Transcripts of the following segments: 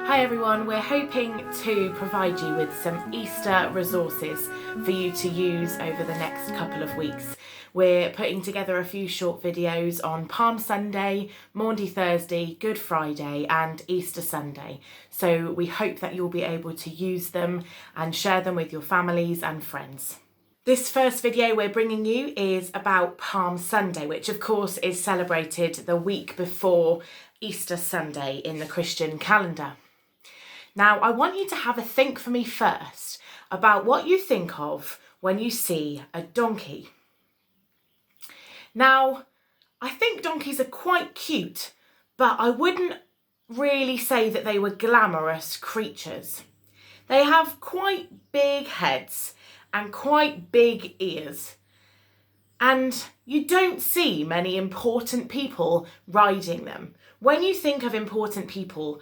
Hi everyone, we're hoping to provide you with some Easter resources for you to use over the next couple of weeks. We're putting together a few short videos on Palm Sunday, Maundy Thursday, Good Friday and Easter Sunday. So we hope that you'll be able to use them and share them with your families and friends. This first video we're bringing you is about Palm Sunday, which of course is celebrated the week before Easter Sunday in the Christian calendar. Now, I want you to have a think for me first about what you think of when you see a donkey. Now, I think donkeys are quite cute, but I wouldn't really say that they were glamorous creatures. They have quite big heads and quite big ears. And you don't see many important people riding them. When you think of important people,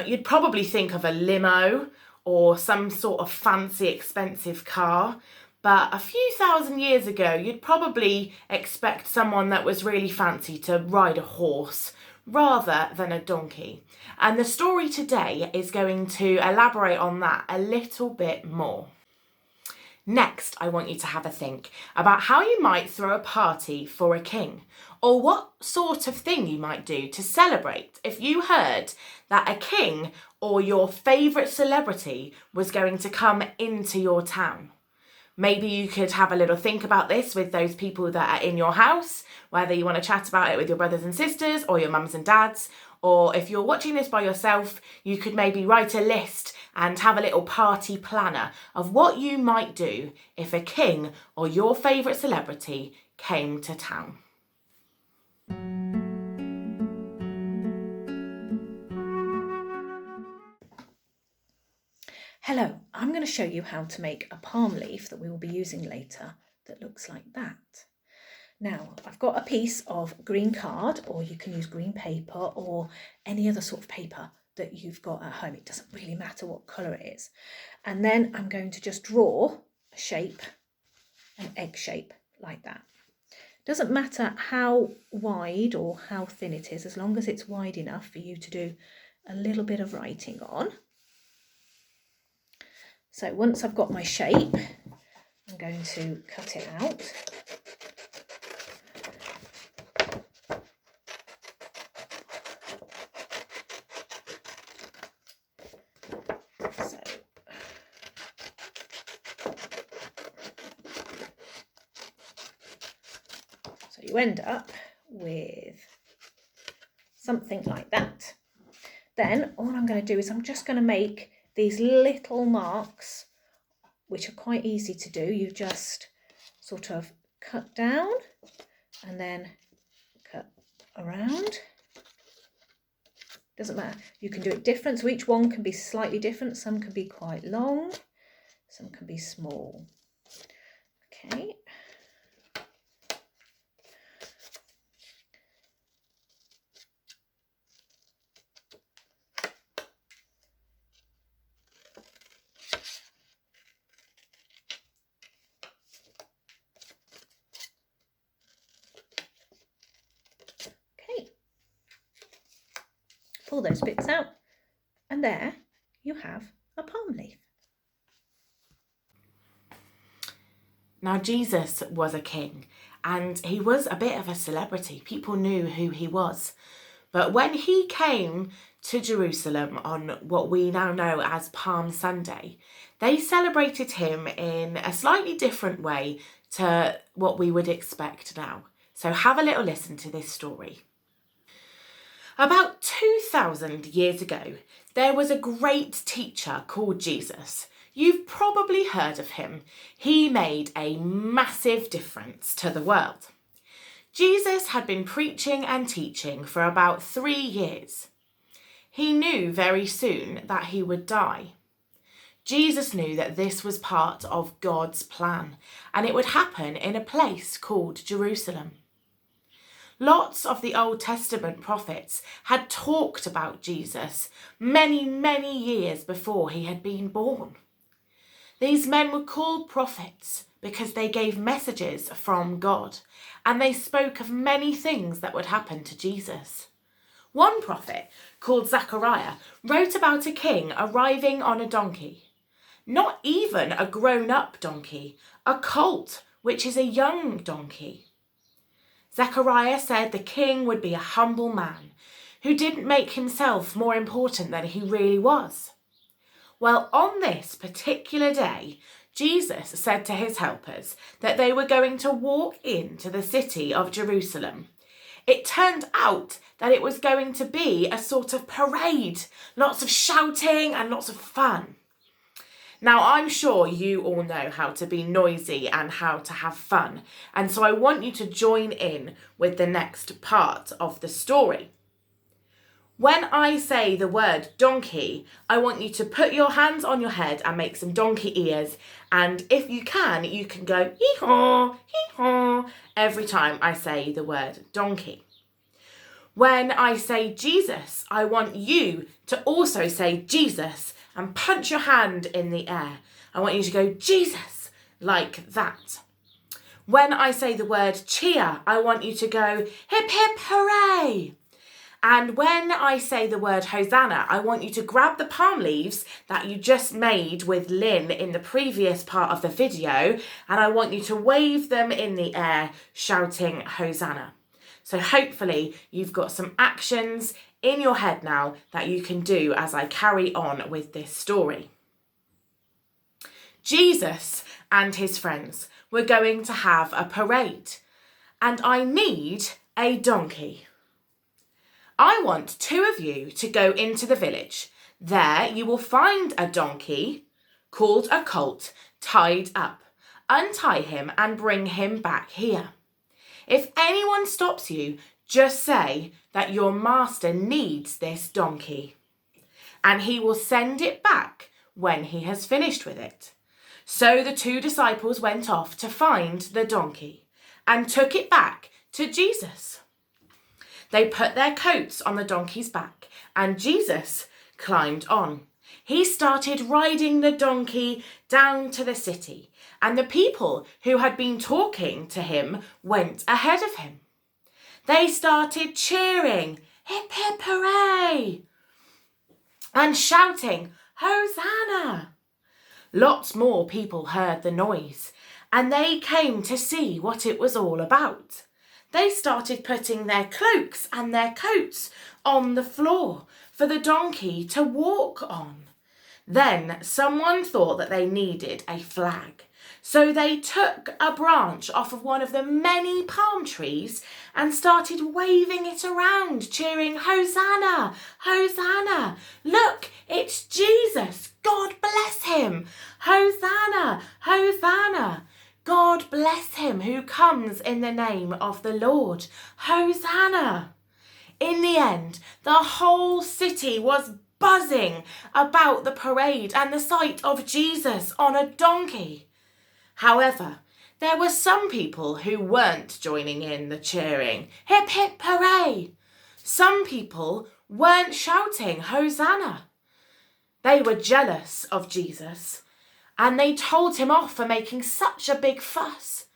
you'd probably think of a limo or some sort of fancy, expensive car. But a few thousand years ago, you'd probably expect someone that was really fancy to ride a horse rather than a donkey. And the story today is going to elaborate on that a little bit more. Next, I want you to have a think about how you might throw a party for a king, or what sort of thing you might do to celebrate if you heard that a king or your favourite celebrity was going to come into your town. Maybe you could have a little think about this with those people that are in your house, whether you want to chat about it with your brothers and sisters or your mums and dads, or if you're watching this by yourself, you could maybe write a list and have a little party planner of what you might do if a king or your favourite celebrity came to town. Hello, I'm going to show you how to make a palm leaf that we will be using later that looks like that. Now, I've got a piece of green card, or you can use green paper or any other sort of paper that you've got at home. It doesn't really matter what colour it is. And then I'm going to just draw a shape, an egg shape like that. Doesn't matter how wide or how thin it is, as long as it's wide enough for you to do a little bit of writing on. So once I've got my shape, I'm going to cut it out. So you end up with something like that. Then all I'm going to do is I'm just going to make these little marks, which are quite easy to do. You just sort of cut down and then cut around. Doesn't matter. You can do it different. So each one can be slightly different. Some can be quite long, some can be small. Okay. Pull those bits out, and there you have a palm leaf. Now, Jesus was a king and he was a bit of a celebrity. People knew who he was. But when he came to Jerusalem on what we now know as Palm Sunday, they celebrated him in a slightly different way to what we would expect now. So have a little listen to this story. About 2,000 years ago, there was a great teacher called Jesus. You've probably heard of him. He made a massive difference to the world. Jesus had been preaching and teaching for about 3 years. He knew very soon that he would die. Jesus knew that this was part of God's plan, and it would happen in a place called Jerusalem. Lots of the Old Testament prophets had talked about Jesus many, many years before he had been born. These men were called prophets because they gave messages from God, and they spoke of many things that would happen to Jesus. One prophet, called Zechariah, wrote about a king arriving on a donkey. Not even a grown-up donkey, a colt, which is a young donkey. Zechariah said the king would be a humble man who didn't make himself more important than he really was. Well, on this particular day, Jesus said to his helpers that they were going to walk into the city of Jerusalem. It turned out that it was going to be a sort of parade, lots of shouting and lots of fun. Now, I'm sure you all know how to be noisy and how to have fun, and so I want you to join in with the next part of the story. When I say the word donkey, I want you to put your hands on your head and make some donkey ears, and if you can go hee-haw, hee-haw every time I say the word donkey. When I say Jesus, I want you to also say Jesus and punch your hand in the air. I want you to go Jesus, like that. When I say the word cheer, I want you to go hip hip hooray. And when I say the word Hosanna, I want you to grab the palm leaves that you just made with Lynn in the previous part of the video, and I want you to wave them in the air, shouting Hosanna. So hopefully you've got some actions in your head now that you can do as I carry on with this story. Jesus and his friends were going to have a parade, and I need a donkey. I want 2 of you to go into the village. There you will find a donkey called a colt tied up. Untie him and bring him back here. If anyone stops you, just say that your master needs this donkey, and he will send it back when he has finished with it. So the 2 disciples went off to find the donkey and took it back to Jesus. They put their coats on the donkey's back, and Jesus climbed on. He started riding the donkey down to the city, and the people who had been talking to him went ahead of him. They started cheering, hip hip hooray, and shouting, Hosanna. Lots more people heard the noise, and they came to see what it was all about. They started putting their cloaks and their coats on the floor for the donkey to walk on. Then someone thought that they needed a flag. So they took a branch off of one of the many palm trees and started waving it around, cheering, Hosanna, Hosanna. Look, it's Jesus. God bless him. Hosanna, Hosanna. God bless him who comes in the name of the Lord. Hosanna. In the end, the whole city was buzzing about the parade and the sight of Jesus on a donkey. However, there were some people who weren't joining in the cheering, hip hip hooray. Some people weren't shouting Hosanna. They were jealous of Jesus, and they told him off for making such a big fuss.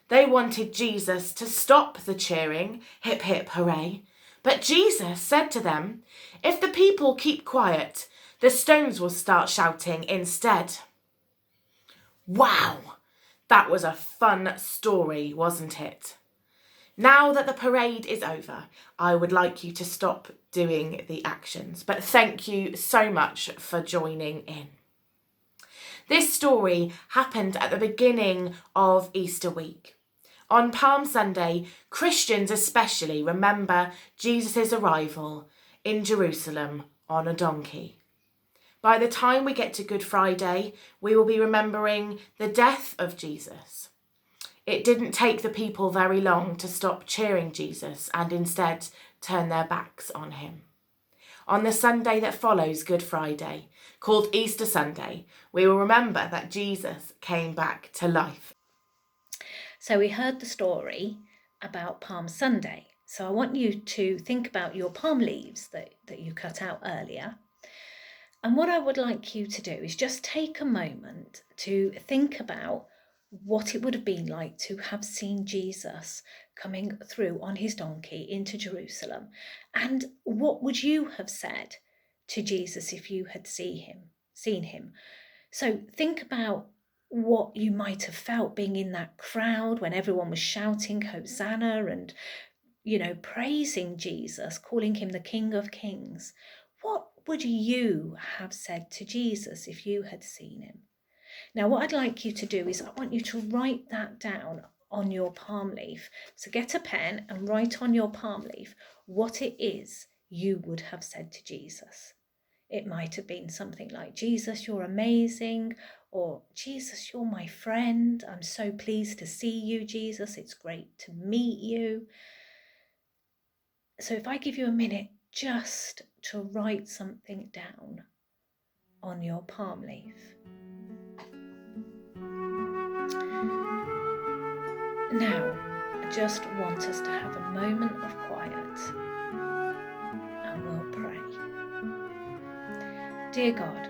They wanted Jesus to stop the cheering, hip hip hooray. But Jesus said to them, if the people keep quiet, the stones will start shouting instead. Wow, that was a fun story, wasn't it? Now that the parade is over, I would like you to stop doing the actions. But thank you so much for joining in. This story happened at the beginning of Easter week. On Palm Sunday, Christians especially remember Jesus' arrival in Jerusalem on a donkey. By the time we get to Good Friday, we will be remembering the death of Jesus. It didn't take the people very long to stop cheering Jesus and instead turn their backs on him. On the Sunday that follows Good Friday, called Easter Sunday, we will remember that Jesus came back to life. So we heard the story about Palm Sunday. So I want you to think about your palm leaves that you cut out earlier. And what I would like you to do is just take a moment to think about what it would have been like to have seen Jesus coming through on his donkey into Jerusalem. And what would you have said to Jesus if you had seen him? So think about what you might have felt being in that crowd when everyone was shouting Hosanna and, praising Jesus, calling him the King of Kings. What would you have said to Jesus if you had seen him? Now, what I'd like you to do is I want you to write that down on your palm leaf. So get a pen and write on your palm leaf what it is you would have said to Jesus. It might have been something like, Jesus, you're amazing, or Jesus, you're my friend. I'm so pleased to see you, Jesus. It's great to meet you. So if I give you a minute just to write something down on your palm leaf. Now, I just want us to have a moment of quiet and we'll pray. Dear God,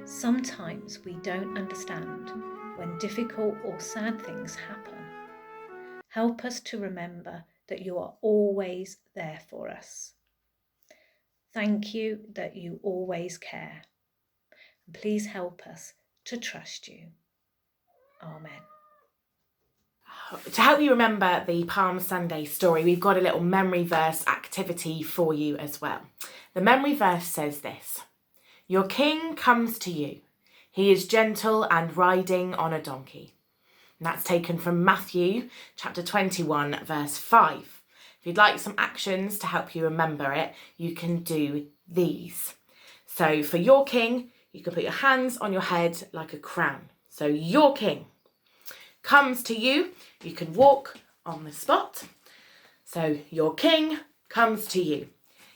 sometimes we don't understand when difficult or sad things happen. Help us to remember that you are always there for us. Thank you that you always care. And please help us to trust you. Amen. To help you remember the Palm Sunday story, we've got a little memory verse activity for you as well. The memory verse says this: "Your king comes to you. He is gentle and riding on a donkey." And that's taken from Matthew chapter 21, verse 5. If you'd like some actions to help you remember it, you can do these. So for your king, you can put your hands on your head like a crown. So your king comes to you. You can walk on the spot. So your king comes to you.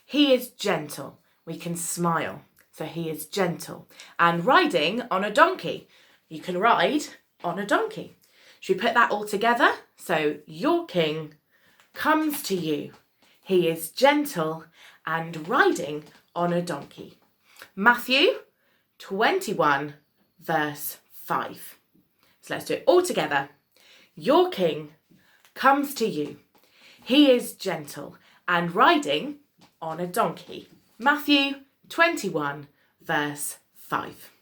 He is gentle. We can smile. So he is gentle. And riding on a donkey. You can ride on a donkey. Should we put that all together? So your king comes to you. He is gentle and riding on a donkey. Matthew 21, verse 5. So let's do it all together. Your king comes to you. He is gentle and riding on a donkey. Matthew 21, verse 5.